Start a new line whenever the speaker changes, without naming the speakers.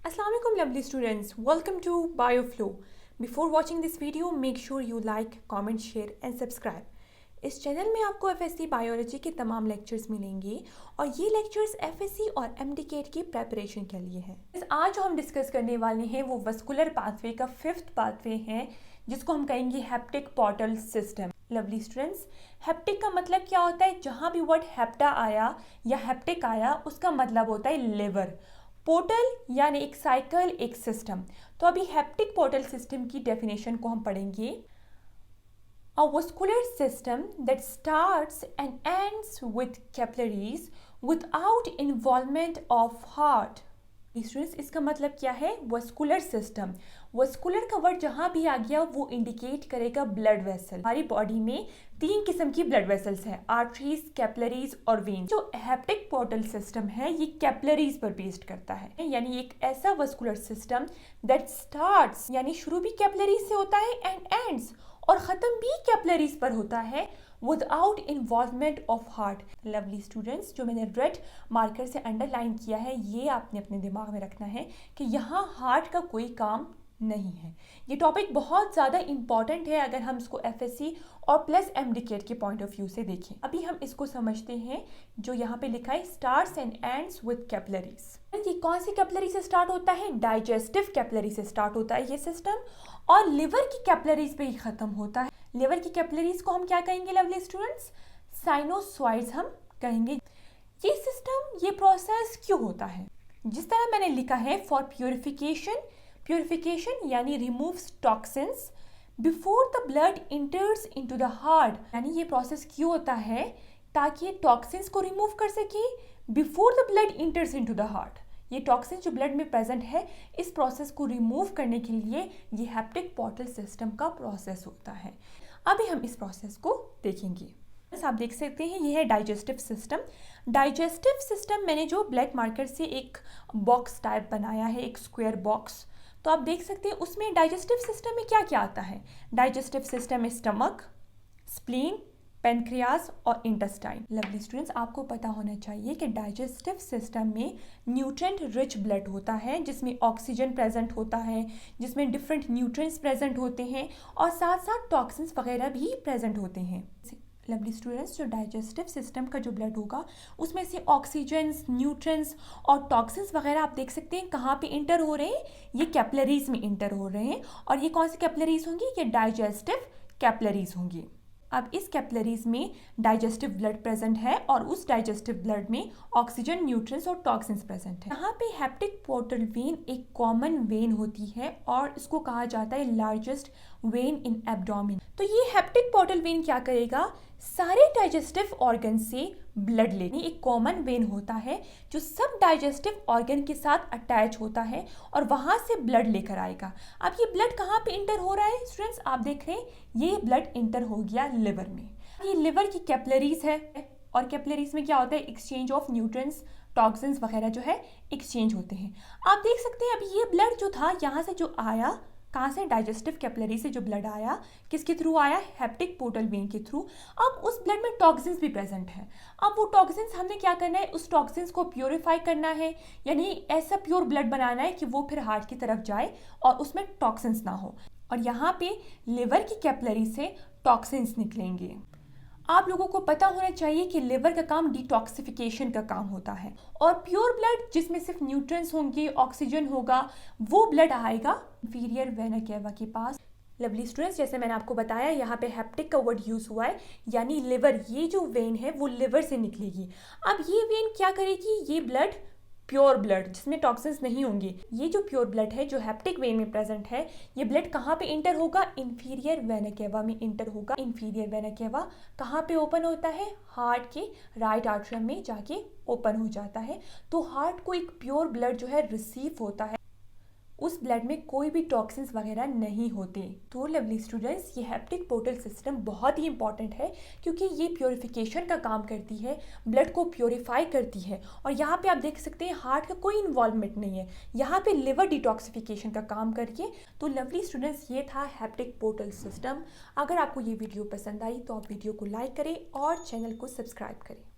Assalamu alaikum lovely students, welcome to BioFlow. Before watching this video, make sure you like, comment, share and subscribe. इस channel में आपको FSc biology के तमाम lectures मिलेंगे और ये लेक्चर्स एफएससी और एमडीकेट की प्रेपरेशन के लिए हैं। आज जो हम डिस्कस करने वाले हैं वो वस्कुलर पाथवे का 5th पाथवे है जिसको हम कहेंगे hepatic portal system. Lovely students, hepatic का मतलब क्या होता है? जहाँ भी वर्ड हेप्टा आया या हेप्टिक आया उसका मतलब होता है लिवर। पोर्टल यानी एक साइकिल, एक सिस्टम। तो अभी हेप्टिक पोर्टल सिस्टम की डेफिनेशन को हम पढ़ेंगे। A vascular system that starts and ends with capillaries without involvement of heart. Students, इसका मतलब क्या है? Vascular system. वस्कुलर का वर्ड जहां भी आ गया वो इंडिकेट करेगा ब्लड वेसल। हमारी बॉडी में 3 किस्म की ब्लड वेसल्स हैं, आर्टरीज, कैपिलरीज और वेन। जो हेप्टिक पोर्टल सिस्टम है ये कैपिलरीज पर बेस्ड करता है, यानी एक ऐसा वस्कुलर सिस्टम दैट स्टार्ट्स यानी शुरू भी कैपिलरीज से होता है एंड एंड्स और ख़त्म भी कैपिलरीज पर होता है without involvement of heart. Lovely students, जो मैंने रेड मार्कर से अंडरलाइन किया है ये आपने अपने दिमाग में रखना है कि यहाँ हार्ट का कोई काम नहीं है। ये टॉपिक बहुत ज़्यादा इंपॉर्टेंट है अगर हम इसको एफएससी और प्लस एमडीकेट के पॉइंट ऑफ व्यू से देखें। अभी हम इसको समझते हैं। जो यहाँ पे लिखा है starts and ends with capillaries. ये कौन सी कैपिलरी से स्टार्ट होता है? डाइजेस्टिव कैपिलरी से स्टार्ट होता है ये सिस्टम और लिवर की कैपिलरीज पे ही खत्म होता है। लिवर की कैपिलरीज को हम क्या कहेंगे लवली स्टूडेंट्स? साइनोसॉइड्स हम कहेंगे। ये सिस्टम, ये प्रोसेस क्यों होता है? जिस तरह मैंने लिखा है फॉर प्योरिफिकेशन। प्योरिफिकेशन यानी removes toxins before the blood इंटर्स into the heart. यानी ये प्रोसेस क्यों होता है? ताकि ये टॉक्सिन्स को रिमूव कर सके before the blood इंटर्स into the heart. ये टॉक्सिन जो ब्लड में प्रेजेंट है इस प्रोसेस को रिमूव करने के लिए ये हेप्टिक पोर्टल सिस्टम का प्रोसेस होता है। अभी हम इस प्रोसेस को देखेंगे। बस आप देख सकते हैं ये है डाइजेस्टिव सिस्टम। डाइजेस्टिव सिस्टम मैंने जो ब्लैक मार्कर से एक बॉक्स टाइप बनाया है, एक स्क्वायर बॉक्स, तो आप देख सकते हैं उसमें डाइजेस्टिव सिस्टम में क्या क्या आता है। डाइजेस्टिव सिस्टम में स्टमक, स्प्लीन, पेनक्रियाज और इंटेस्टाइन। लवली स्टूडेंट्स, आपको पता होना चाहिए कि डाइजेस्टिव सिस्टम में न्यूट्रिएंट रिच ब्लड होता है जिसमें ऑक्सीजन प्रेजेंट होता है, जिसमें डिफरेंट न्यूट्रिएंट्स प्रेजेंट होते हैं और साथ साथ टॉक्सिन्स वगैरह भी प्रेजेंट होते हैं। लवली स्टूडेंट्स, जो डाइजेस्टिव सिस्टम का जो ब्लड होगा उसमें से ऑक्सीजन्स, न्यूट्रिएंट्स और टॉक्सिन्स वगैरह आप देख सकते हैं कहाँ पे इंटर हो रहे हैं? ये कैपिलरीज में इंटर हो रहे हैं। और ये कौन सी कैपिलरीज होंगी? ये डाइजेस्टिव कैपिलरीज होंगी। अब इस कैपिलरीज में डाइजेस्टिव ब्लड प्रेजेंट है और उस डाइजेस्टिव ब्लड में ऑक्सीजन, न्यूट्रिएंट्स और टॉक्सिन्स प्रेजेंट है। यहाँ पे हेप्टिक पोर्टल वेन एक कॉमन वेन होती है और इसको कहा जाता है लार्जेस्ट वेन इन एब्डोमेन। तो ये हेप्टिक पोर्टल वेन क्या करेगा? सारे डाइजेस्टिव ऑर्गन से ब्लड लेने एक कॉमन वेन होता है जो सब डाइजेस्टिव ऑर्गन के साथ अटैच होता है और वहां से ब्लड लेकर आएगा। अब ये ब्लड कहाँ पे इंटर हो रहा है स्टूडेंट्स? आप देख रहे हैं ये ब्लड इंटर हो गया लिवर में। ये लिवर की कैपिलरीज है और कैपिलरीज में क्या होता है? एक्सचेंज ऑफ न्यूट्रिएंट्स, टॉक्सिन्स वगैरह जो है एक्सचेंज होते हैं। आप देख सकते हैं अभी ये ब्लड जो था यहाँ से जो आया, कहाँ से? डाइजेस्टिव कैपिलरी से जो ब्लड आया, किसके थ्रू आया? हेप्टिक पोर्टल वेन के थ्रू। अब उस ब्लड में टॉक्सिन्स भी प्रेजेंट है। अब वो टॉक्सिन्स हमने क्या करना है? उस टॉक्सिन्स को प्योरीफाई करना है, यानी ऐसा प्योर ब्लड बनाना है कि वो फिर हार्ट की तरफ जाए और उसमें टॉक्सिन्स ना हो। और यहाँ पे लिवर की कैपिलरी से टॉक्सिन्स निकलेंगे। आप लोगों को पता होना चाहिए कि लिवर का काम डिटॉक्सिफिकेशन का काम होता है और प्योर ब्लड जिसमें सिर्फ न्यूट्रिएंट्स होंगे, ऑक्सीजन होगा, वो ब्लड आएगा इंफीरियर वेना केवा के पास। लवली स्टूडेंट्स, जैसे मैंने आपको बताया यहाँ पे हेप्टिक का वर्ड यूज हुआ है, यानी लिवर, ये जो वेन है वो लिवर से निकलेगी। अब ये वेन क्या करेगी? ये ब्लड, प्योर ब्लड जिसमें टॉक्सिन्स नहीं होंगे, ये जो प्योर ब्लड है जो हेप्टिक वेन में प्रेजेंट है, ये ब्लड कहाँ पे इंटर होगा? इंफीरियर वेना केवा में इंटर होगा। इंफीरियर वेना केवा कहाँ पे ओपन होता है? हार्ट के राइट आर्टरियम में जाके ओपन हो जाता है। तो हार्ट को एक प्योर ब्लड जो है रिसीव होता है, उस ब्लड में कोई भी टॉक्सिन्स वगैरह नहीं होते। तो लवली स्टूडेंट्स, ये हेप्टिक पोर्टल सिस्टम बहुत ही इंपॉर्टेंट है क्योंकि ये प्योरिफिकेशन का काम करती है, ब्लड को प्योरीफाई करती है। और यहाँ पे आप देख सकते हैं हार्ट का कोई इन्वॉल्वमेंट नहीं है, यहाँ पे लिवर डिटॉक्सिफिकेशन का काम करके। तो लवली स्टूडेंट्स, ये था हेप्टिक पोर्टल सिस्टम। अगर आपको ये वीडियो पसंद आई तो आप वीडियो को लाइक करें और चैनल को सब्सक्राइब करें।